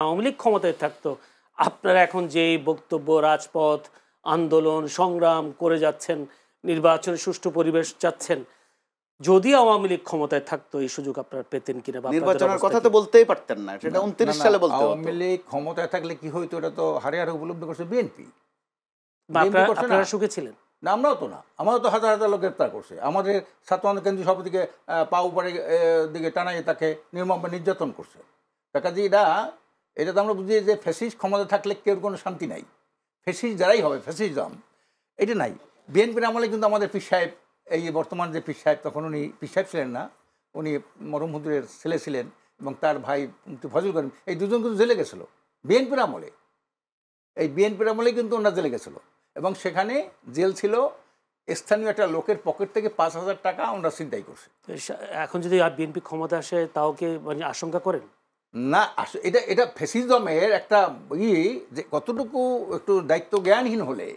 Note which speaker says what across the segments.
Speaker 1: আওয়ামী লীগ ক্ষমতায় থাকতো আপনারা এখন যেই বক্তব্য, রাজপথ আন্দোলন সংগ্রাম করে যাচ্ছেন, নির্বাচনের সুষ্ঠু পরিবেশ চাচ্ছেন, যদি আওয়ামী লীগ ক্ষমতায় থাকতো এই সুযোগ আপনারা পেতেন কিনা?
Speaker 2: নির্বাচনের কথা তো বলতেই পারতেন না, সেটা 29 সালে বলতে হতো।
Speaker 3: আওয়ামী লীগ ক্ষমতায় থাকলে কি হইতো এটা তো হারে হারে উপলব্ধি করছে বিএনপি।
Speaker 1: আপনারা সুখে ছিলেন
Speaker 3: না? আমরাও তো না, আমারও তো হাজার হাজার লোক গ্রেপ্তার করছে। আমাদের ছাত্র আন্দোলন কেন্দ্রীয় সভাপতিকে পা উপরে দিকে টানাই তাকে নির্মমভাবে নির্যাতন করছে। কাজে এটা তো আমরা বুঝি যে ফ্যাসিস্ট ক্ষমতা থাকলে কেউ কোনো শান্তি নাই, ফ্যাসিস্ট যারাই হবে ফ্যাসিজম এটা নাই। বিএনপির আমলে কিন্তু আমাদের পীর সাহেব, এই বর্তমান যে পীর সাহেব, তখন উনি পীর সাহেব ছিলেন না, উনি মরহুম হুজুরের ছেলে ছিলেন, এবং তার ভাই ফজল করিম, এই দুজন কিন্তু জেলে গেছিলো বিএনপির আমলে। এই বিএনপির আমলে কিন্তু ওনারা জেলে গেছিলো, এবং সেখানে জেল ছিল স্থানীয় একটা লোকের পকেট থেকে 5,000 টাকা ওনারা ছিনতাই করছে।
Speaker 1: এখন যদি বিএনপি ক্ষমতা আসে তাও কি মানে আশঙ্কা করেন?
Speaker 3: না, এটা ফ্যাসিজমের একটা যে কতটুকু একটু দায়িত্ব জ্ঞানহীন হলে,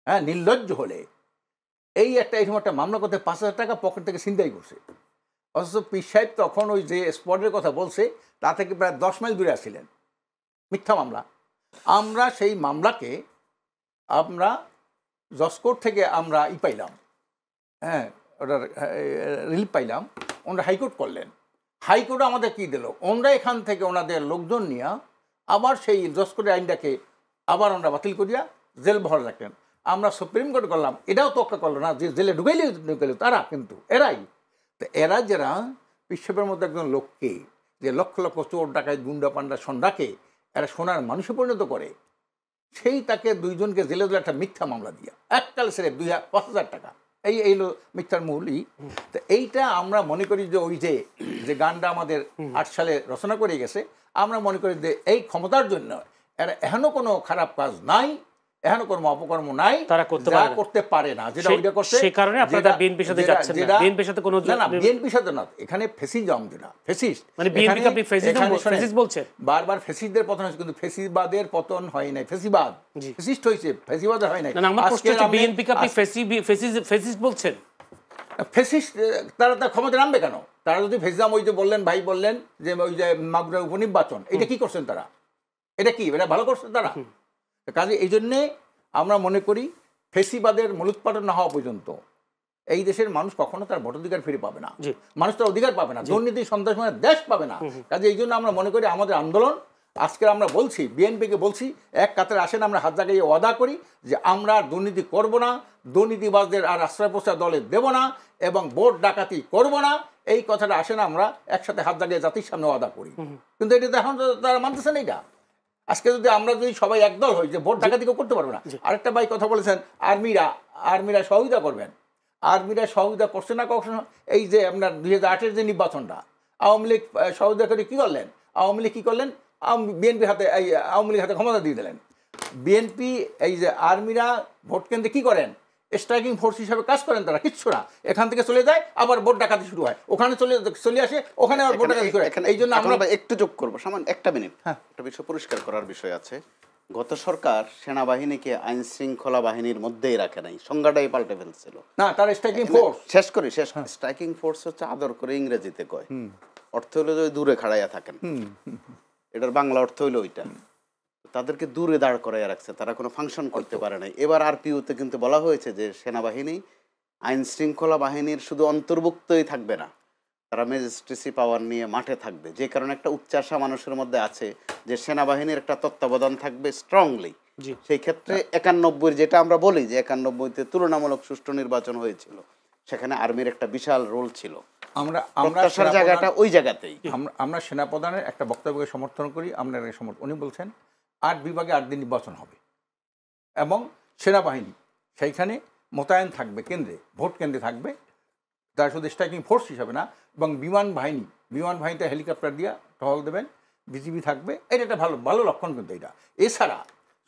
Speaker 3: হ্যাঁ, নির্লজ্জ হলে এই এরকম একটা মামলা করতে 5,000 টাকা পকেট থেকে ছিনতাই করছে। অথচ পীর সাহেব তখন ওই যে স্পটের কথা বলছে তা থেকে প্রায় 10 মাইল দূরে আসছিলেন। মিথ্যা মামলা। আমরা সেই মামলাকে আমরা জজকোর্ট থেকে আমরা পাইলাম, হ্যাঁ, ওটার রিলিফ পাইলাম। ওনারা হাইকোর্ট করলেন, হাইকোর্টে আমাদের কী দিল, ওনারা এখান থেকে ওনাদের লোকজন নিয়ে আবার সেই জজকোর্টের আইনটাকে আবার ওনারা বাতিল করিয়া জেল বহাল রাখলেন। আমরা সুপ্রিম কোর্ট করলাম, এটাও তোয়াক্কা করলো না যে জেলে ঢুকাইলে তারা, কিন্তু এরাই তো যারা বিশ্বের মধ্যে একজন লোককে যে লক্ষ লক্ষ চোর ডাকায় গুন্ডা পান্ডা সন্ডাকে এরা সোনার মানুষে পরিণত করে, সেই তাকে দুইজনকে জেলে দিলে একটা মিথ্যা মামলা দিয়া এককাল ছেড়ে 5,000 টাকা, এই মিথ্যার মূলই। তো এইটা আমরা মনে করি যে ওই যে গানটা আমাদের 8 সালে রচনা করে গেছে, আমরা মনে করি যে এই ক্ষমতার জন্য এরা এখনো কোনো খারাপ কাজ নাই, এখনো কোনো অপকর্ম নাই, তারা করতে পারে না, যেটা ওইটা করছে।
Speaker 1: সেই কারণে আপনারা বিএনপির সাথে যাচ্ছেন না? বিএনপির সাথে কোনো
Speaker 3: না, বিএনপির সাথে না, এখানে ফ্যাসিজম, যেটা ফ্যাসিস্ট,
Speaker 1: মানে বিএনপিকে আপনি ফ্যাসিস্ট বলছেন?
Speaker 3: বারবার ফ্যাসিস্টদের পতন হয়েছে, কিন্তু ফ্যাসিবাদের পতন হয় নাই, ফ্যাসিবাদ ফ্যাসিস্ট হয়েছে, ফ্যাসিবাদের হয় নাই।
Speaker 1: না, আমার প্রশ্ন হচ্ছে বিএনপিকে আপনি ফ্যাসিস্ট বলছেন?
Speaker 3: ফ্যাসিস্ট তারা ক্ষমতা নামবে কেন? তারা যদি ফ্যাসিজম, ওই যে বললেন, ভাই বললেন যে ওই যে মাগুরা উপনির্বাচন, এটা কি করছেন তারা? এটা কি এটা ভালো করছেন তারা? কাজে এই জন্যে আমরা মনে করি ফেসিবাদের মূলোৎপাটন না হওয়া পর্যন্ত এই দেশের মানুষ কখনো তার ভোটাধিকার ফিরে পাবে না, মানুষ তার অধিকার পাবে না, দুর্নীতি সন্ত্রাসের দেশ পাবে না। কাজে এই জন্য আমরা মনে করি আমাদের আন্দোলন আজকে আমরা বলছি, বিএনপিকে বলছি, এক কাতারে আসেন, আমরা হাত জাগাইয়ে ওয়াদা করি যে আমরা দুর্নীতি করব না, দুর্নীতিবাজদের আর আশ্রয় প্রশ্রয় দলে দেব না, এবং ভোট ডাকাতি করব না। এই কথাটা আসেন আমরা একসাথে হাত জাগিয়ে জাতির সামনে ওয়াদা করি, কিন্তু এটা তো এখন তারা মানতেছে না। এটা আজকে আমরা যদি সবাই একদল হই যে ভোট ডাকাতি কেউ করতে পারবে না। আরেকটা ভাই কথা বলেছেন আর্মিরা সহযোগিতা করবেন, আর্মিরা সহযোগিতা করছে না কখনো। এই যে আপনার 2008-এর যে নির্বাচনটা আওয়ামী লীগ সহযোগিতা করে কী করলেন, আওয়ামী লীগ কী করলেন, বিএনপির হাতে, এই আওয়ামী লীগের হাতে ক্ষমতা দিয়ে দিলেন। বিএনপি এই যে আর্মিরা ভোট কেন্দ্রে কী করেন, স্ট্রাইকিং ফোর্স হিসাবে কাজ করেন, তারা কিচ্ছু না, এখান থেকে চলে যায়, আবার ভোট ডাকাতি শুরু হয়, ওখানে চলে আসে, ওখানে আবার ভোট ডাকাতি করে। এই জন্য আমরা
Speaker 2: একটু যোগ করবো, সামান্য একটা মিনিট, একটা বিষয় পরিষ্কার করার বিষয় আছে। গত সরকার সেনাবাহিনীকে আইন শৃঙ্খলা বাহিনীর মধ্যেই রাখে নাই, সংজ্ঞাটাই পাল্টে ফেলছিল।
Speaker 3: না, তার স্ট্রাইকিং ফোর্স
Speaker 2: শেষ স্ট্রাইকিং ফোর্স হচ্ছে আদর করে ইংরেজিতে কয়, অর্থ হলো যে দূরে খাড়াইয়া থাকেন, এটার বাংলা অর্থ হইলো ওইটা। তাদেরকে দূরে দাঁড় করাইয়া রাখছে, তারা কোনো ফাংশন করতে পারে নাই। এবার আরপিওতে কিন্তু বলা হয়েছে যে সেনাবাহিনী আইন শৃঙ্খলা বাহিনীর শুধু অন্তর্ভুক্তই থাকবে না, তারা ম্যাজিস্ট্রেসি পাওয়ার নিয়ে মাঠে থাকবে। যে কারণে একটা উচ্চাশা মানুষের মধ্যে আছে যে সেনাবাহিনীর একটা তত্ত্বাবধান থাকবে স্ট্রংলি। সেই ক্ষেত্রে 91 যেটা আমরা বলি যে 91-তে তুলনামূলক সুষ্ঠু নির্বাচন হয়েছিল, সেখানে আর্মির একটা বিশাল রোল ছিল। আমরা জায়গাটা ওই জায়গাতেই
Speaker 3: আমরা সেনাপ্রধানের একটা বক্তব্যকে সমর্থন করি। আমরা উনি বলছেন 8 বিভাগে 8 দিন নির্বাচন হবে, এবং সেনাবাহিনী সেইখানে মোতায়েন থাকবে, কেন্দ্রে ভোট কেন্দ্রে থাকবে, তার শুধু স্ট্রাইকিং ফোর্স হিসাবে না, এবং বিমান বাহিনীতে হেলিকপ্টার দিয়ে টহল দেবেন, বিজিবি থাকবে। এটা একটা ভালো লক্ষণ, কিন্তু এটা এছাড়া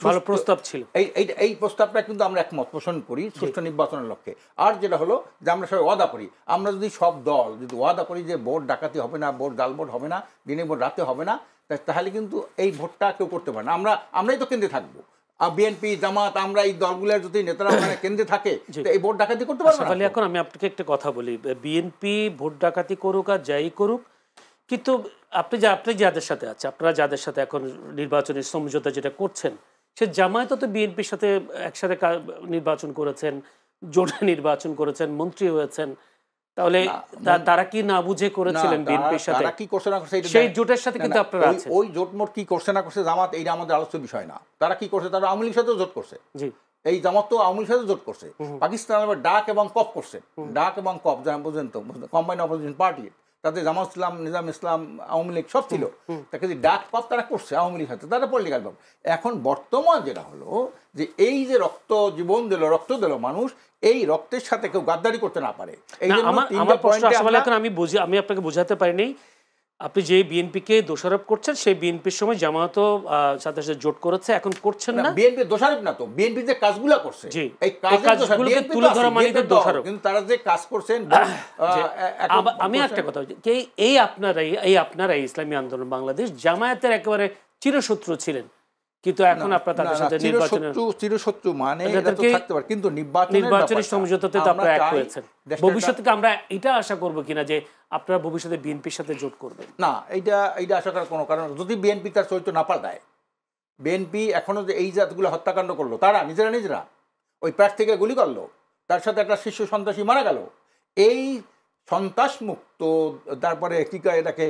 Speaker 1: ভালো প্রস্তাব ছিল।
Speaker 3: এই প্রস্তাবটা কিন্তু আমরা একমত পোষণ করি সুষ্ঠু নির্বাচনের লক্ষ্যে। আর যেটা হলো যে আমরা সবাই ওয়াদা করি, আমরা যদি সব দল যদি ওয়াদা করি যে ভোট ডাকাতি হবে না, ভোট জাল ভোট হবে না, দিনে ভোট রাতে হবে না, তাহলে কিন্তু এই ভোটটা কেউ করতে পারে না। আমরাই তো কেন্দ্রে থাকবো, বিএনপি জামাত, আমরা এই দলগুলোর যদি নেতারা ওখানে কেন্দ্রে থাকে, এই ভোট ডাকাতি করতে পারবে না।
Speaker 1: এখন আমি আপনাকে একটা কথা বলি, বিএনপি ভোট ডাকাতি করুক আর যাই করুক, কিন্তু আপনি যাদের সাথে আছে, আপনারা যাদের সাথে এখন নির্বাচনী সমঝোতা যেটা করছেন, সে জামায়াত তো বিএনপির সাথে একসাথে নির্বাচন করেছেন, জোটে নির্বাচন করেছেন, মন্ত্রী হয়েছেন, তাহলে তারা কি না বুঝে করেছিলেন বিএনপির সাথে?
Speaker 3: তারা কি করছে না করছে
Speaker 1: সেই জোটের সাথে কিন্তু আপনারা আছেন।
Speaker 3: ওই জোটমোট কি করছে না করছে জামাত, এইটা আমাদের আলোচ্য বিষয় না। তারা কি করছে, তারা আওয়ামী লীগের সাথেও জোট করছে।
Speaker 1: জি,
Speaker 3: এই জামাত তো আওয়ামী লীগের সাথে জোট করছে। পাকিস্তান আবার ডাক এবং কপ করছে। ডাক এবং কপ যারা বুঝেন তো, কম্বাইন্ড অপোজিশন পার্টি, তাতে জামাত ইসলাম, নিজাম ইসলাম, আওয়ামী লীগ সব ছিল। তাকে যে ডাক কপ তারা করছে আওয়ামী লীগের সাথে, তারা পলিটিক্যাল ভাব। এখন বর্তমান যেটা হলো যে এই যে রক্ত জীবন দিল, রক্ত দিল মানুষ, এই রক্তের সাথে কেউ গাদ্দারি করতে না পারে। এই জন্য
Speaker 1: আমার প্রশ্ন আসলে এখন আমি আপনাকে বোঝাতে পারিনি। আপনি যে বিএনপিকে দোষারোপ করছেন, সেই বিএনপির সময় জামায়াতও সাথে সাথে জোট করেছে, এখন করছেন না।
Speaker 3: বিএনপি দোষারোপ না তো, বিএনপি যে কাজগুলো করছে,
Speaker 1: এই কাজগুলোকে তুলে ধরা মানে দোষারোপ।
Speaker 3: কিন্তু তারা যে কাজ করছেন,
Speaker 1: আমি একটা কথা বলছি, এই আপনারাই ইসলামী আন্দোলন বাংলাদেশ জামায়াতের একেবারে চিরশত্রু ছিলেন, কিন্তু এখন আপনারা তাদের সাথে
Speaker 3: চিরশত্রু মানে থাকতে পারে, কিন্তু
Speaker 1: নির্বাচনী সমঝোতাতে তো আপনারা এক হয়েছেন। ভবিষ্যতে আমরা এটা আশা করবো কিনা যে আপনারা ভবিষ্যতে বিএনপির সাথে জোট করবেন?
Speaker 3: না, এইটা আশা করার কোনো কারণ, যদি বিএনপি তার চরিত্র না পাল্টায়। বিএনপি এখনো যে এই জাতগুলো হত্যাকাণ্ড করলো, তারা নিজেরা ওই প্রার্থীকে গুলি করলো, তার সাথে একটা শীর্ষ সন্ত্রাসী মারা গেল, এই সন্ত্রাস মুক্ত, তারপরে কি কয় এটাকে,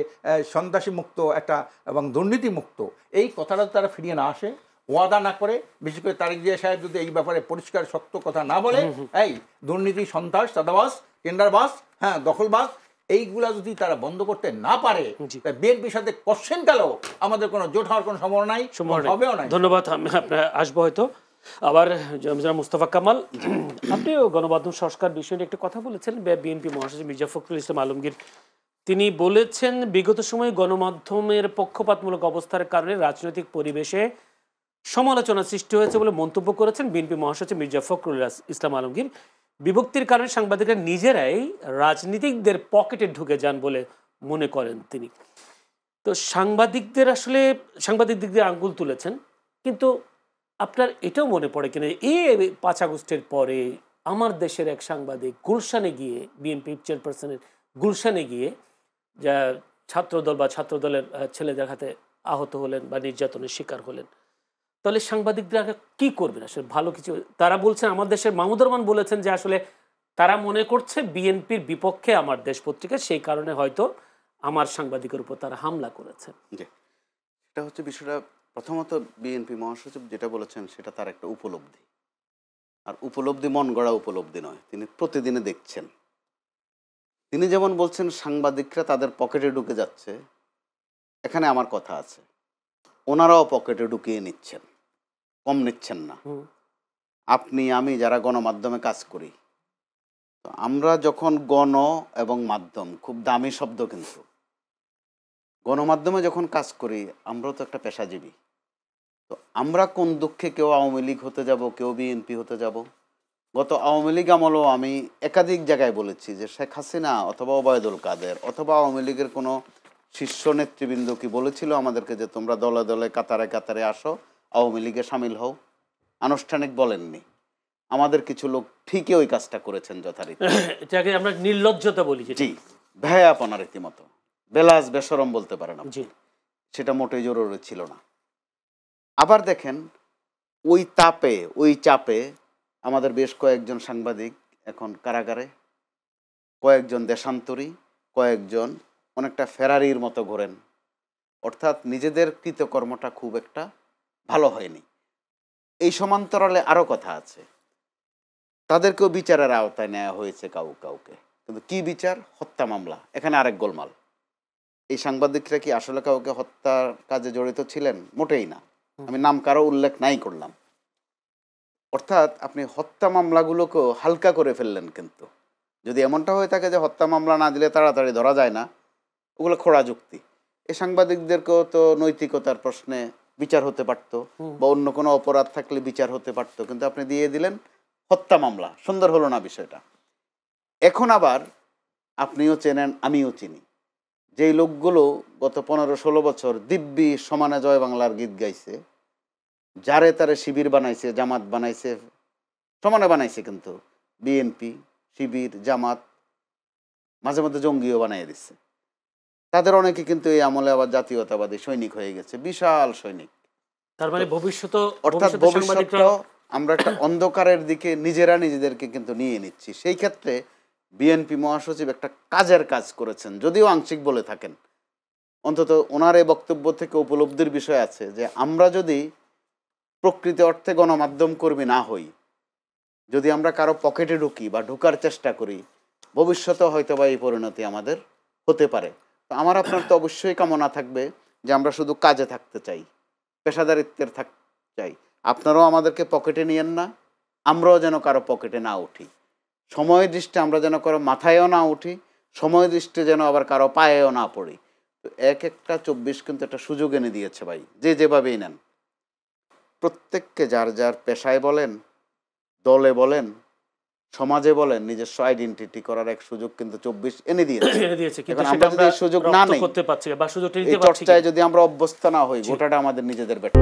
Speaker 3: সন্ত্রাসী মুক্ত একটা এবং দুর্নীতি মুক্ত, এই কথাটা তারা ফিরিয়ে না আসে, ওয়াদা না করে, বিশেষ করে তারেক জিয়া সাহেব যদি এই ব্যাপারে পরিষ্কার শক্ত কথা না বলে, এই দুর্নীতি, সন্ত্রাস, চাঁদাবাজ, টেন্ডারবাজ, দখলবাজ, এইগুলা যদি তারা বন্ধ করতে না পারে, বিএনপির সাথে কোশ্চেন গেলেও আমাদের কোনো জোট হওয়ার কোনো সম্ভাবনা নাই, হবেও নাই।
Speaker 1: ধন্যবাদ। আপনার আসবো হয়তো আবার। মুস্তফা কামাল, আপনিও গণমাধ্যম সংস্কার বিষয়ে একটি কথা বলেছেন। বিএনপি মহাসচিব মির্জা ফখরুল ইসলাম আলমগীর তিনি বলেছেন, বিগত সময়ে গণমাধ্যমের পক্ষপাতমূলক অবস্থার কারণে রাজনৈতিক পরিবেশে সমালোচনা সৃষ্টি হয়েছে বলে মন্তব্য করেছেন বিএনপি মহাসচিব মির্জা ফখরুল ইসলাম আলমগীর। বিভক্তির কারণে সাংবাদিকরা নিজেরাই রাজনীতিকদের পকেটে ঢুকে যান বলে মনে করেন তিনি। তো সাংবাদিকদের আঙ্গুল তুলেছেন, কিন্তু আপনার এটাও মনে পড়ে কিনা এই 5 আগস্টের পরে আমার দেশের এক সাংবাদিক গুলশানে গিয়ে, বিএনপি চেয়ারপারসনের গুলশানে গিয়ে, যা ছাত্রদল বা ছাত্রদলের ছেলেদের হাতে আহত হলেন বা নির্যাতনের শিকার হলেন, তাহলে সাংবাদিকরা কি করবেন? আসলে ভালো কিছু তারা বলছেন, আমার দেশের মাহমুদুর রহমান বলেছেন যে আসলে তারা মনে করছে বিএনপির বিপক্ষে আমার দেশ পত্রিকা, সেই কারণে হয়তো আমার সাংবাদিকের উপর তারা হামলা করেছে।
Speaker 2: এটা হচ্ছে বিষয়টা। প্রথমত বিএনপি মহাসচিব যেটা বলেছেন সেটা তার একটা উপলব্ধি, আর উপলব্ধি মন গড়া উপলব্ধি নয়, তিনি প্রতিদিনে দেখছেন। তিনি যেমন বলছেন সাংবাদিকরা তাদের পকেটে ঢুকে যাচ্ছে, এখানে আমার কথা আছে, ওনারাও পকেটে ঢুকিয়ে নিচ্ছেন, কম নিচ্ছেন না। আপনি আমি যারা গণমাধ্যমে কাজ করি, তো আমরা যখন গণ এবং মাধ্যম খুব দামি শব্দ, কিন্তু গণমাধ্যমে যখন কাজ করি আমরাও তো একটা পেশাজীবী। তো আমরা কোন দুঃখে কেউ আওয়ামী লীগ হতে যাব, কেউ বিএনপি হতে যাব। গত আওয়ামী লীগ আমলেও আমি একাধিক জায়গায় বলেছি যে শেখ হাসিনা অথবা ওবায়দুল কাদের অথবা আওয়ামী লীগের কোনো শীর্ষ নেতৃবৃন্দ কি বলেছিল আমাদেরকে যে তোমরা দলে দলে কাতারে কাতারে আসো, আওয়ামী লীগে সামিল হও? আনুষ্ঠানিক বলেননি। আমাদের কিছু লোক ঠিকই ওই কাজটা করেছেন যথারীতি।
Speaker 1: এটাকে আমরা নির্লজ্জতা বলি।
Speaker 2: জি, ভ্যায়াপনা রীতিমতো, বেলাজ বেশরম বলতে পারেন আপনি। সেটা মোটেই জরুরি ছিল না। আবার দেখেন, ওই তাপে ওই চাপে আমাদের বেশ কয়েকজন সাংবাদিক এখন কারাগারে, কয়েকজন দেশান্তরী, কয়েকজন অনেকটা ফেরারির মতো ঘোরেন। অর্থাৎ নিজেদের কৃতকর্মটা খুব একটা ভালো হয়নি। এই সমান্তরালে আরও কথা আছে, তাদেরকেও বিচারের আওতায় নেওয়া হয়েছে কাউকে, কিন্তু কি বিচার? হত্যা মামলা। এখানে আরেক গোলমাল। এই সাংবাদিকরা কি আসলে কাউকে হত্যার কাজে জড়িত ছিলেন? মোটেই না। আমি নাম কারো উল্লেখ নাই করলাম। অর্থাৎ আপনি হত্যা মামলাগুলোকেও হালকা করে ফেললেন। কিন্তু যদি এমনটা হয়ে থাকে যে হত্যা মামলা না দিলে তাড়াতাড়ি ধরা যায় না, ওগুলো খোড়া যুক্তি। এই সাংবাদিকদেরকেও তো নৈতিকতার প্রশ্নে বিচার হতে পারত, বা অন্য কোনো অপরাধ থাকলে বিচার হতে পারত, কিন্তু আপনি দিয়ে দিলেন হত্যা মামলা। সুন্দর হলো না বিষয়টা? এখন আবার আপনিও চেনেন, আমিও চিনি, যেই লোকগুলো গত 15-16 বছর দিব্যি সমানে জয় বাংলার গীত গাইছে, যারে তারে শিবির বানাইছে, জামাত বানাইছে, সমানে বানাইছে, কিন্তু বিএনপি, শিবির, জামাত, মাঝে মধ্যে জঙ্গিও বানাই দিচ্ছে। তাদের অনেকে কিন্তু এই আমলে আবার জাতীয়তাবাদী সৈনিক হয়ে গেছে, বিশাল সৈনিক।
Speaker 1: তার মানে ভবিষ্যৎ
Speaker 2: অর্থাৎ ভবিষ্যৎটাও আমরা একটা অন্ধকারের দিকে নিজেরা নিজেদেরকে কিন্তু নিয়ে নিচ্ছি। সেই ক্ষেত্রে বিএনপি মহাসচিব একটা কাজের কাজ করেছেন, যদিও আংশিক বলে থাকেন। অন্তত ওনার এই বক্তব্য থেকে উপলব্ধির বিষয় আছে যে আমরা যদি প্রকৃত অর্থে গণমাধ্যম কর্মী না হই, যদি আমরা কারো পকেটে ঢুকি বা ঢোকার চেষ্টা করি, ভবিষ্যতে হয়তো বা এই পরিণতি আমাদের হতে পারে। তো আমার আপনার তো অবশ্যই কামনা থাকবে যে আমরা শুধু কাজে থাকতে চাই, পেশাদারিত্বের থাকতে চাই। আপনারাও আমাদেরকে পকেটে নিয়েন না, আমরাও যেন কারো পকেটে না উঠি। সময় দৃষ্টি আমরা যেন কারো মাথায়ও না উঠি, সময় দৃষ্টি যেন আবার কারো পায়েও না পড়ি। তো একটা 24 কিন্তু একটা সুযোগ এনে দিয়েছে ভাই, যে যেভাবেই নেন প্রত্যেককে যার যার পেশায় বলেন, দলে বলেন, সমাজে বলেন, নিজস্ব আইডেন্টিটি করার এক সুযোগ কিন্তু 24 এনে দিয়েছে।
Speaker 1: কিন্তু
Speaker 2: আমরা যদি এই সুযোগ না নেই,
Speaker 1: করতে পারছি বা সুযোগটা
Speaker 2: এই
Speaker 1: নিতে পারছি,
Speaker 2: চর্চায় যদি আমরা অভ্যস্ত না হই, গোটাটা আমাদের নিজেদের ব্যাপার।